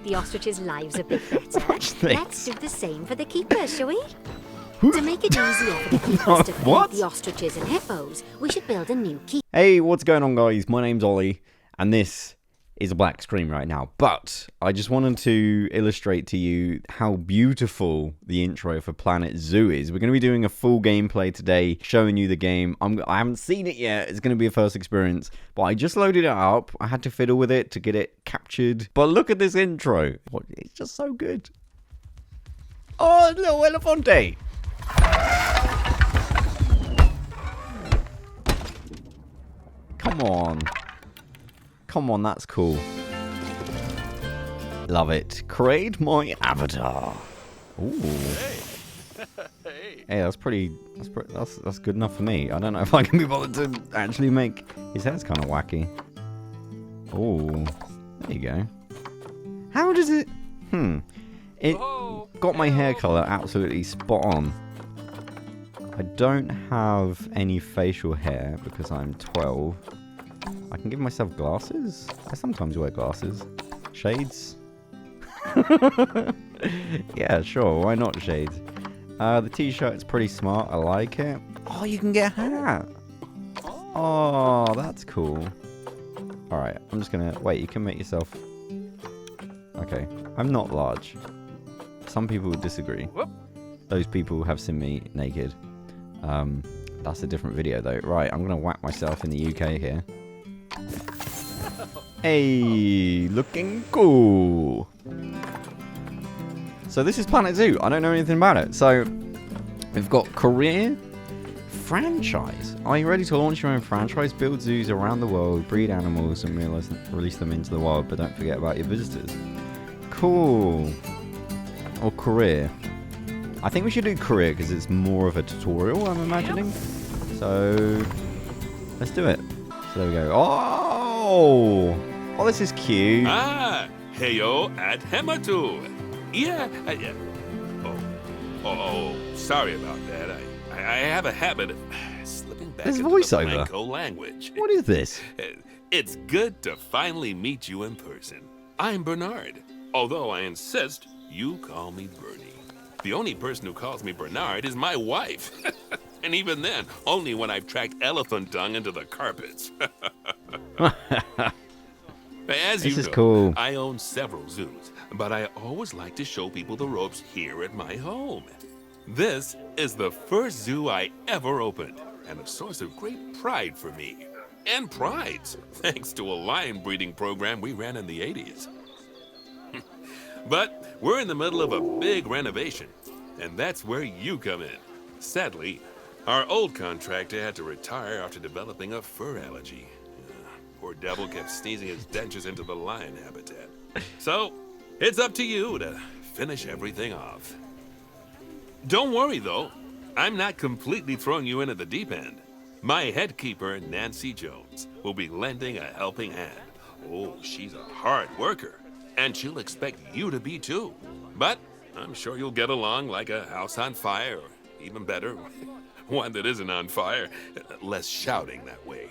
the ostriches' lives a bit better, Watch this. let's do the same for the keepers, shall we? To make it easier for the keepers to feed What? the ostriches and hippos, we should build a new keep. Hey, what's going on, guys? My name's Ollie, and this is a black screen right now. But I just wanted to illustrate to you how beautiful the intro for Planet Zoo is. We're going to be doing a full gameplay today, showing you the game. I haven't seen it yet. It's going to be a first experience, but I just loaded it up. I had to fiddle with it to get it captured. But look at this intro. It's just so good. Oh, little elefante. Come on. Come on, that's cool. Love it. Create my avatar. Ooh. Hey, that's good enough for me. I don't know if I can be bothered to actually make... His hair's kind of wacky. Oh, there you go. How does it... It got my hair color absolutely spot on. I don't have any facial hair because I'm 12. I can give myself glasses. I sometimes wear glasses. Shades? Yeah, sure. Why not shades? The t-shirt's pretty smart. I like it. Oh, you can get a hat. Oh, that's cool. Alright, I'm just gonna... Wait, you can make yourself... Okay. I'm not large. Some people would disagree. Those people have seen me naked. That's a different video though. Right, I'm gonna whack myself in the UK here. Hey, looking cool. So this is Planet Zoo. I don't know anything about it. So we've got career, franchise. Are you ready to launch your own franchise? Build zoos around the world, breed animals, and release them into the wild. But don't forget about your visitors. Cool. Or career. I think we should do career because it's more of a tutorial, I'm imagining. So let's do it. So there we go. Oh, this is cute. Ah, heyo at Hematu. Yeah. Sorry about that. I have a habit of slipping back There's into voiceover. the Blanco language. What is this? It's good to finally meet you in person. I'm Bernard, although I insist you call me Bernie. The only person who calls me Bernard is my wife. And even then, only when I've tracked elephant dung into the carpets. As you know, cool. I own several zoos, but I always like to show people the ropes here at my home. This is the first zoo I ever opened, and a source of great pride for me. And prides, thanks to a lion breeding program we ran in the 80s. But we're in the middle of a big renovation, and that's where you come in. Sadly, our old contractor had to retire after developing a fur allergy. Poor devil kept sneezing his dentures into the lion habitat. So, it's up to you to finish everything off. Don't worry, though. I'm not completely throwing you in at the deep end. My head keeper, Nancy Jones, will be lending a helping hand. Oh, she's a hard worker. And she'll expect you to be too. But I'm sure you'll get along like a house on fire, or even better, one that isn't on fire. Less shouting that way.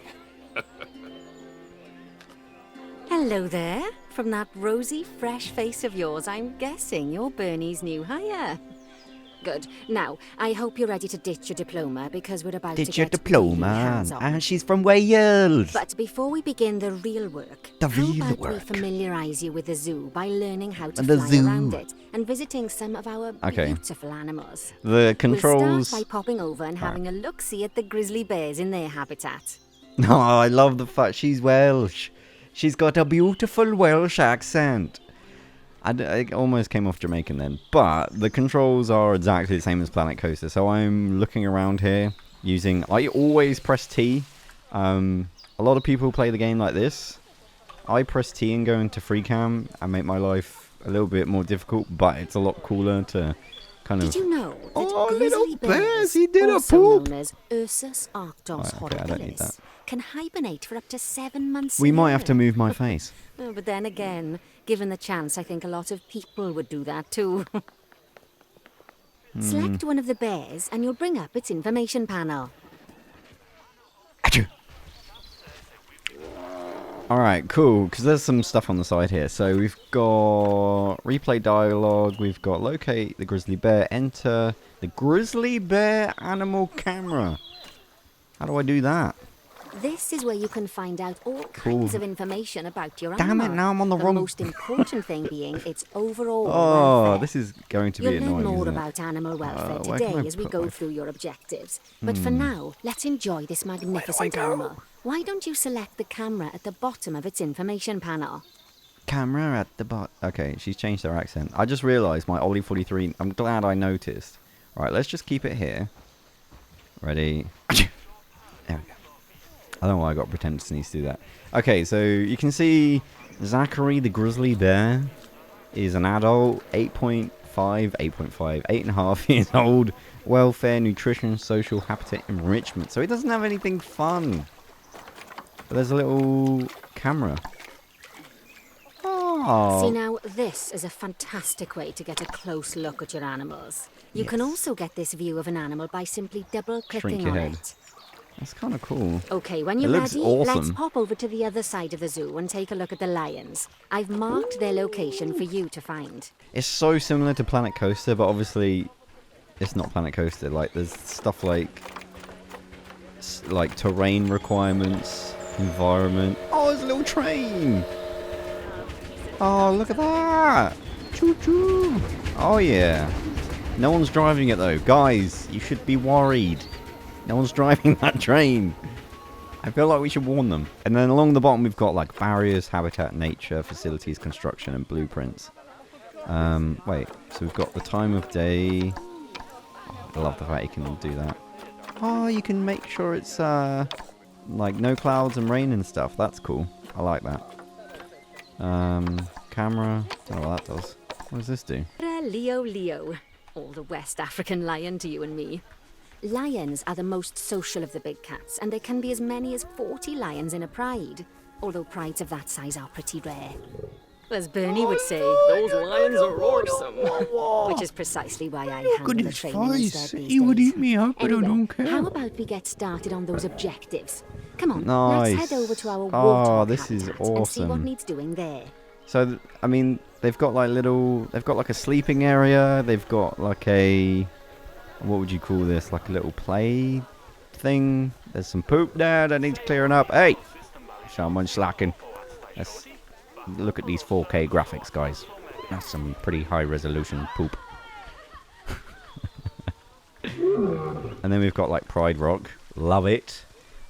Hello there. From that rosy, fresh face of yours, I'm guessing you're Bernie's new hire. Good. Now, I hope you're ready to ditch your diploma because we're about to get really hands-on. And she's from Wales. But before we begin the real work, how about we familiarise you with the zoo by learning how to fly around it and visiting some of our beautiful animals. The controls... We'll start by popping over and having a look-see at the grizzly bears in their habitat. No, I love the fact she's Welsh. She's got a beautiful Welsh accent. I almost came off Jamaican then, but the controls are exactly the same as Planet Coaster. So I'm looking around here using... I always press T. A lot of people play the game like this. I press T and go into free cam and make my life a little bit more difficult, but it's a lot cooler to kind of... Did you know that little grizzly bears, he did a also poop. known as Ursus arctos I don't need that. horribilis, can hibernate for up to 7 months We a might year. have to move my face. Oh, but then again, given the chance, I think a lot of people would do that too. Select one of the bears and you'll bring up its information panel. Alright, cool, because there's some stuff on the side here. So we've got replay dialogue, we've got locate the grizzly bear, enter the grizzly bear animal camera. How do I do that? This is where you can find out all kinds of information about your Damn animal. it, now I'm on the wrong... most important thing being its overall Oh, welfare. this is going to be You'll annoying, learn more isn't it? about animal welfare where can today I as we put go my- through your objectives. But for now, let's enjoy this magnificent animal. Why don't you select the camera at the bottom of its information panel? Camera at the bottom. Okay, she's changed her accent. I just realised my Ollie 43. I'm glad I noticed. Right, let's just keep it here. Ready? There we go. I don't know why I got pretend to sneeze to do that. Okay, so you can see Zachary the grizzly bear is an adult, 8.5, 8.5 years old. Welfare, nutrition, social habitat enrichment. So he doesn't have anything fun. But there's a little camera. Oh. See now, this is a fantastic way to get a close look at your animals. You can also get this view of an animal by simply double-clicking your on head. it. That's kind of cool. Okay, when It you're looks ready, awesome. let's pop over to the other side of the zoo and take a look at the lions. I've marked their location for you to find. It's so similar to Planet Coaster, but obviously it's not Planet Coaster. Like there's stuff like terrain requirements, environment. Oh, there's a little train. Oh, look at that. Choo choo. Oh yeah. No one's driving it though. Guys, you should be worried. No one's driving that train. I feel like we should warn them. And then along the bottom we've got like barriers, habitat, nature, facilities, construction, and blueprints. Wait, so we've got the time of day. Oh, I love the fact you can do that. Oh, you can make sure it's like no clouds and rain and stuff. That's cool. I like that. Camera. Don't know what that does. What does this do? Leo. All the West African lion to you and me. Lions are the most social of the big cats, and there can be as many as 40 lions in a pride. Although prides of that size are pretty rare. As Bernie would say, those lions are awesome. Which is precisely why I handle the training instead these days. me up, Anyway, how about we get started on those objectives? Come on, Nice. let's head over to our Oh, warthog this is habitat and see what awesome. needs doing there. So, I mean, they've got like a sleeping area. They've got like a, what would you call this? Like a little play thing. There's some poop there that needs clearing up. Hey, someone's slacking. Let's look at these 4K graphics, guys. That's some pretty high resolution poop. And then we've got like Pride Rock. Love it.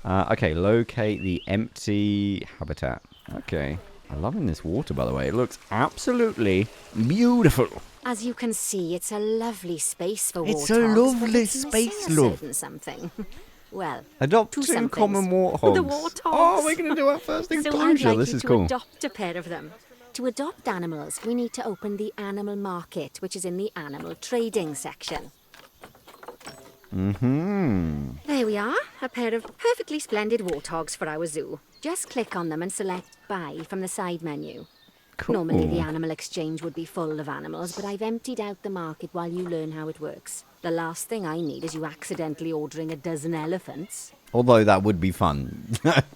Okay, locate the empty habitat. Okay. I'm loving this water, by the way. It looks absolutely beautiful. As you can see, it's a lovely space for warthogs. It's a but lovely it's missing space, a love. certain something. Well, Adopt two two somethings. common warthogs. The warthogs. Oh, we're going to do our first So I'd enclosure. like This you is to cool. adopt a pair of them. To adopt animals, we need to open the animal market, which is in the animal trading section. There we are, a pair of perfectly splendid warthogs for our zoo. Just click on them and select Buy from the side menu. Cool. Normally the animal exchange would be full of animals, but I've emptied out the market while you learn how it works. The last thing I need is you accidentally ordering a dozen elephants. Although that would be fun.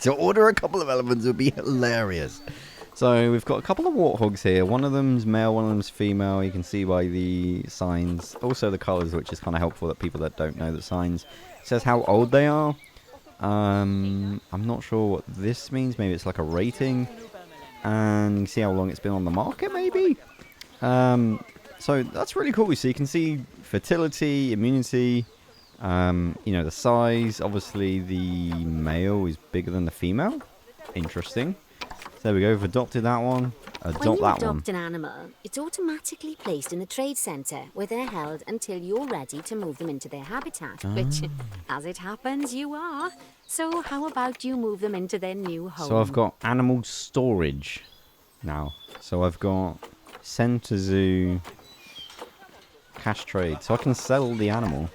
To order a couple of elephants would be hilarious. So we've got a couple of warthogs here. One of them's male, one of them's female. You can see by the signs. Also the colours, which is kind of helpful that people that don't know the signs. It says how old they are. I'm not sure what this means. Maybe it's like a rating. And see how long it's been on the market, maybe? So that's really cool. So you can see fertility, immunity, the size. Obviously the male is bigger than the female. Interesting. There we go. We've adopted that one. When Adopt you that adopt one. an animal, it's automatically placed in the trade centre, where they're held until you're ready to move them into their habitat, which, as it happens, you are. So how about you move them into their new home? So I've got animal storage now. So I've got Centre Zoo, cash trade. So I can sell the animal.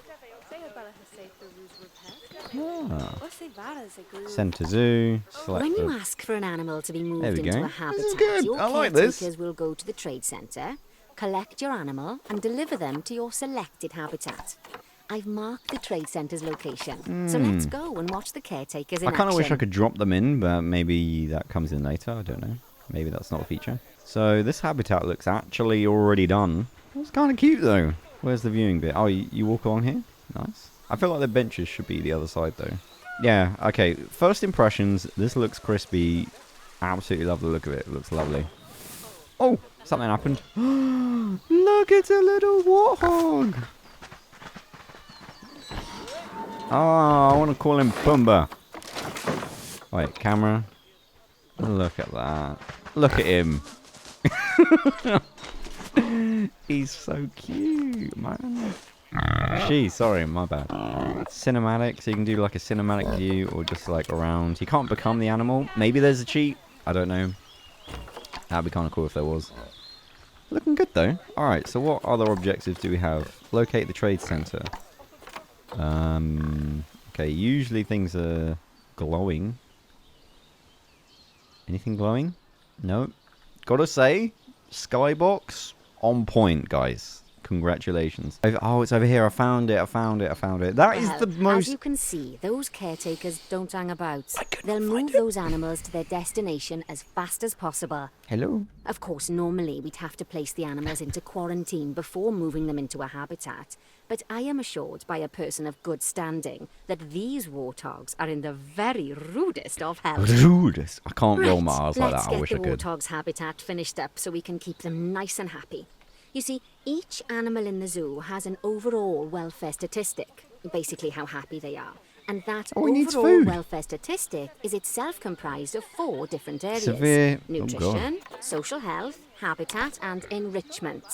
Centre Zoo. Select When you the- ask for an animal to be moved There we into go. a This is habitat, good. your I like this. caretakers will go to the trade centre, collect your animal and deliver them to your selected habitat. I've marked the trade center's location. So let's go and watch the caretakers in I kind of wish I action. could drop them in, but maybe that comes in later. I don't know. Maybe that's not a feature. So this habitat looks actually already done. It's kind of cute though. Where's the viewing bit? Oh, you walk along here? Nice. I feel like the benches should be the other side though. Yeah, okay. First impressions, this looks crispy. Absolutely love the look of it. It looks lovely. Oh, something happened. Look, it's a little warthog. Oh, I want to call him Pumbaa. Wait, camera. Look at that. Look at him. He's so cute, man. Sorry, my bad. Cinematic, so you can do like a cinematic view or just like around. You can't become the animal. Maybe there's a cheat. I don't know. That'd be kind of cool if there was. Looking good though. Alright, so what other objectives do we have? Locate the trade center. Okay, usually things are glowing. Anything glowing? No. Gotta say, skybox on point, guys. Congratulations. Oh, it's over here. I found it. That is the most... As you can see, those caretakers don't hang about. They'll move those animals to their destination as fast as possible. Hello? Of course, normally we'd have to place the animals into quarantine before moving them into a habitat. But I am assured by a person of good standing that these warthogs are in the very rudest of health. Rudest? I can't roll my eyes like Let's that. I wish I get the could. warthog's habitat finished up so we can keep them nice and happy. You see, each animal in the zoo has an overall welfare statistic, basically how happy they are. And that Oh, he needs overall food. welfare statistic is itself comprised of 4 different areas. Severe... Nutrition, social health, habitat, and enrichment.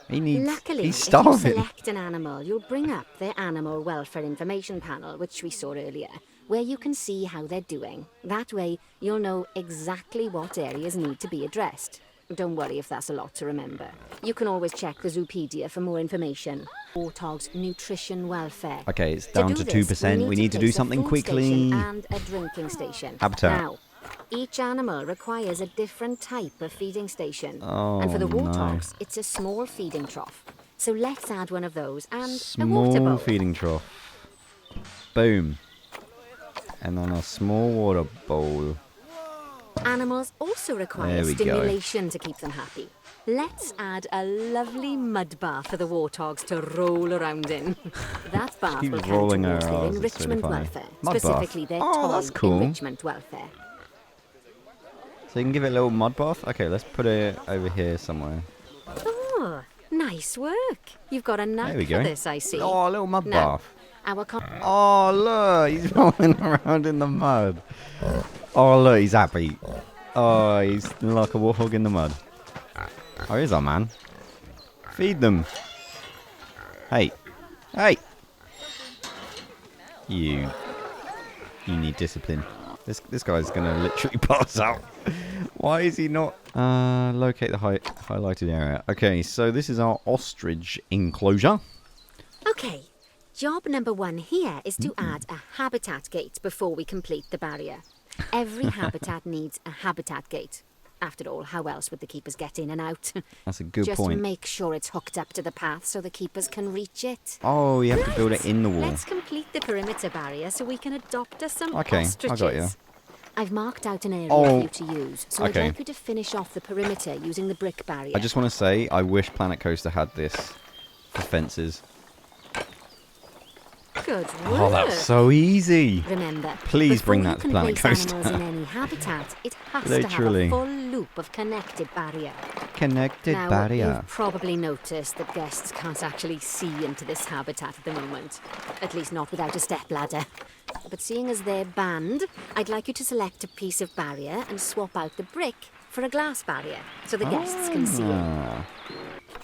He needs... Luckily, He's if you starving. select an animal, you'll bring up their animal welfare information panel, which we saw earlier, where you can see how they're doing. That way, you'll know exactly what areas need to be addressed. Don't worry if that's a lot to remember. You can always check the Zoopedia for more information. Warthog's nutrition welfare. Okay, it's down to 2%. We need to do place a something food quickly. station and a drinking station. Habitat. Now, each animal requires a different type of feeding station. Oh, and for the no. warthogs, it's a small feeding trough. So let's add one of those and a water Small bowl. feeding trough. Boom. And then a small water bowl. Animals also require There we go. stimulation to keep them happy. Let's add a lovely mud bath for the warthogs to roll around in. That bath keeps will count rolling towards her their arse, it's really enrichment funny. welfare, Mud bath. specifically their Oh, toy that's cool. enrichment welfare. So you can give it a little mud bath? Okay, let's put it over here somewhere. Oh, nice work. You've got a knack There we for go. this, I see. Oh, a little mud Now, bath. our Oh, look, he's rolling around in the mud. Oh, look, he's happy. Oh, he's like a warthog in the mud. Oh, here's our man. Feed them. Hey. Hey. You need discipline. This guy's gonna literally pass out. Why is he not? Locate the highlighted area. Okay, so this is our ostrich enclosure. Okay, job number 1 here is to add a habitat gate before we complete the barrier. Every habitat needs a habitat gate. After all, how else would the keepers get in and out? That's a good Just point. make sure it's hooked up to the path so the keepers can reach it. Oh, you have to build it in the wall. Let's complete the perimeter barrier so we can adopt us some Okay, I ostriches. got you. I've marked out an area Oh, for you to use, so okay. I'd like you to finish off the perimeter using the brick barrier. I just want to say, I wish Planet Coaster had this for fences. Good work. Oh, that's so easy. Remember, Please before bring you that to can Planet place Coaster. animals in any habitat, it has Literally. to have a full loop of connected barrier. Connected Now, barrier. you've probably noticed that guests can't actually see into this habitat at the moment. At least not without a stepladder. But seeing as they're banned, I'd like you to select a piece of barrier and swap out the brick for a glass barrier so the guests can see in. Ah.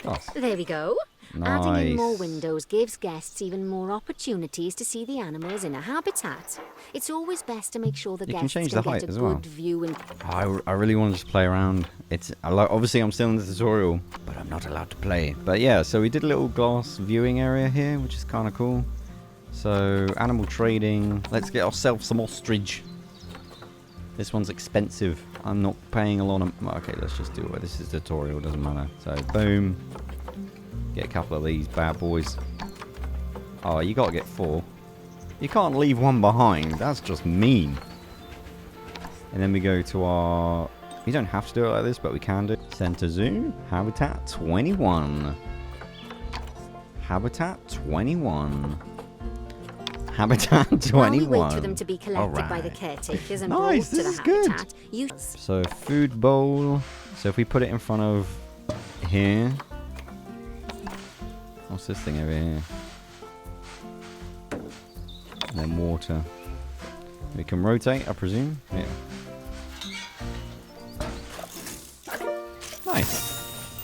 Nice. There we go. Adding in more Nice. windows gives guests even more opportunities to see the animals in a habitat. It's always best to make sure the You can guests change can the height get a as good well. view and I really want to just play around. Obviously I'm still in the tutorial, but I'm not allowed to play. But yeah, so we did a little glass viewing area here, which is kind of cool. So animal trading. Let's get ourselves some ostrich. This one's expensive. I'm not paying a lot of... Okay, let's just do it. This is tutorial, doesn't matter. So boom. Get a couple of these bad boys. Oh, you gotta get 4. You can't leave one behind. That's just mean. And then we go to our... You don't have to do it like this, but we can do. Center Zoo. Habitat 21. Habitat 21. Habitat 21. While we wait for them to be collected by the caretakers and brought to the habitat, So food bowl. So if we put it in front of here. What's this thing over here? And then water. We can rotate, I presume. Yeah. Nice.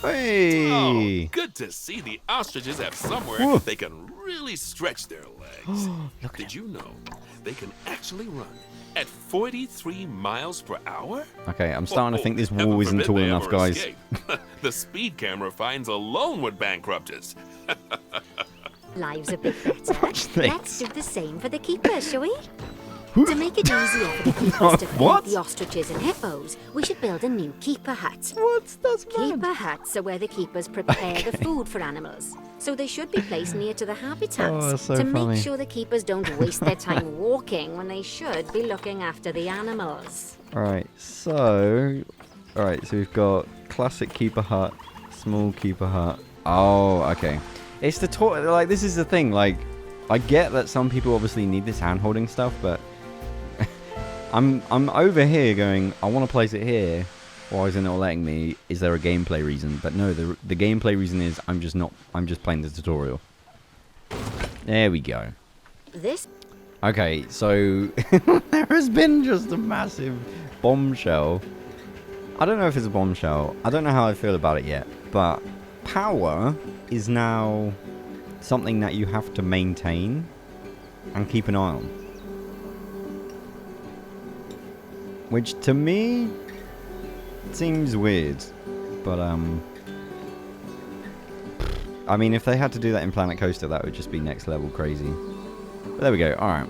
Hey! Oh, good to see the ostriches have somewhere they can really stretch their legs. Did you know they can actually run at 43 miles per hour? Okay, I'm starting to think this wall isn't tall enough, guys. The speed camera fines alone would bankrupt us. lives a bit better. Let's do the same for the keepers, shall we? Who? To make it easier for the keepers to feed the ostriches and hippos, we should build a new keeper hut. That's Keeper huts are where the keepers prepare the food for animals. So they should be placed near to the habitats so to funny. make sure the keepers don't waste their time walking when they should be looking after the animals. Alright, so we've got classic keeper hut, small keeper hut. Oh, okay. It's the like this is the thing, like I get that some people obviously need this hand holding stuff, but I'm over here going, I want to place it here. Why is it not letting me? Is there a gameplay reason? But no, the gameplay reason is I'm just playing the tutorial. There we go. Okay, so there has been just a massive bombshell. I don't know if it's a bombshell. I don't know how I feel about it yet, but power is now something that you have to maintain and keep an eye on. Which to me seems weird, but I mean, if they had to do that in Planet Coaster, that would just be next level crazy. But there we go. All right.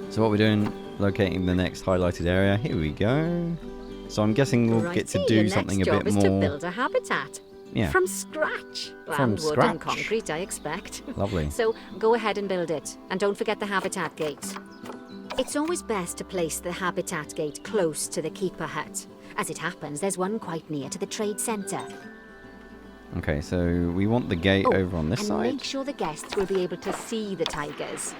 So what we're doing, locating the next highlighted area. Here we go. So I'm guessing we'll get to do something a bit more. Next job is to build a habitat. Yeah. From scratch. From And wood scratch. and concrete, I expect. Lovely. So go ahead and build it, and don't forget the habitat gate. It's always best to place the habitat gate close to the keeper hut. As it happens, there's one quite near to the trade centre. Okay, so we want the gate over on this and side. make sure the guests will be able to see the tigers.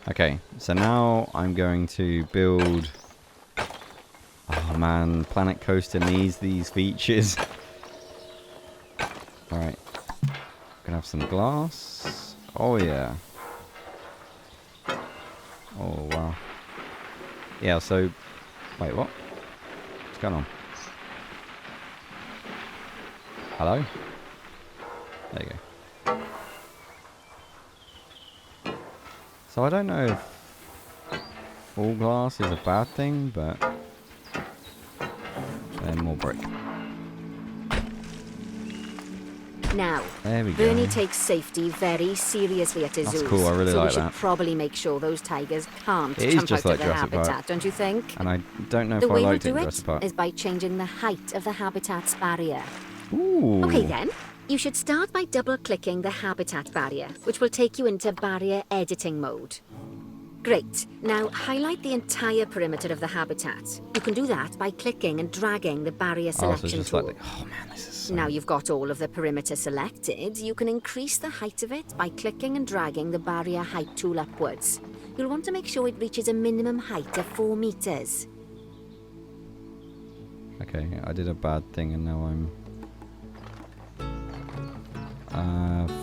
Okay, so now I'm going to build... Oh man, Planet Coaster needs these features. Alright. Gonna have some glass. Oh yeah. Oh wow. Yeah, so... Wait, what? What's going on? Hello? There you go. So I don't know if all glass is a bad thing, but then more brick. Now, There we Bernie go. takes safety very seriously at his That's zoos. cool, I really so like we should that. probably make sure those tigers can't It is jump just out like of their Jurassic Park. habitat, don't you think? And I don't know The if I way we'll liked it do in it Jurassic Park. is by changing the height of the habitat's barrier. Ooh. Okay then, you should start by double-clicking the habitat barrier, which will take you into barrier editing mode. Great. Now highlight the entire perimeter of the habitat. You can do that by clicking and dragging the barrier Oh, so selection just tool. like oh man, this is so... Now you've got all of the perimeter selected, you can increase the height of it by clicking and dragging the barrier height tool upwards. You'll want to make sure it reaches a minimum height of 4 meters. Okay, I did a bad thing and now I'm...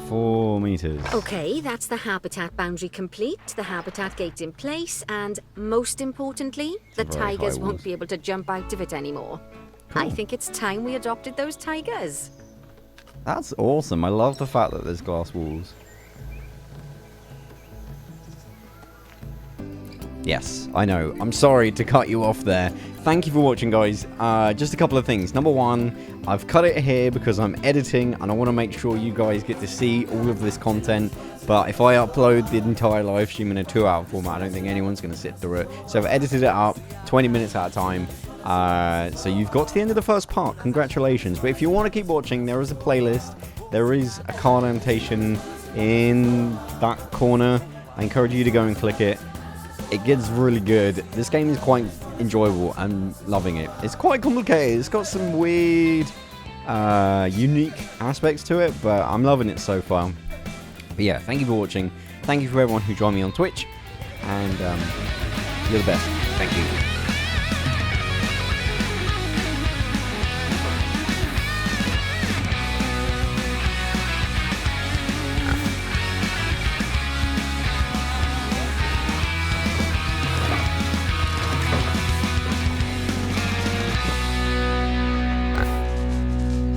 4 meters. Okay, that's the habitat boundary complete, the habitat gate in place, and most importantly, the Very high tigers walls. won't be able to jump out of it anymore. I think it's time we adopted those tigers. That's awesome. I love the fact that there's glass walls. Yes, I know. I'm sorry to cut you off there. Thank you for watching, guys. Just a couple of things. Number one, I've cut it here because I'm editing and I want to make sure you guys get to see all of this content. But if I upload the entire live stream in a 2-hour format, I don't think anyone's going to sit through it. So I've edited it up 20 minutes at a time. So you've got to the end of the first part. Congratulations. But if you want to keep watching, there is a playlist. There is a card annotation in that corner. I encourage you to go and click it. It gets really good. This game is quite enjoyable. I'm loving it. It's quite complicated. It's got some weird, unique aspects to it, but I'm loving it so far. But yeah, thank you for watching. Thank you for everyone who joined me on Twitch. And you're the best. Thank you.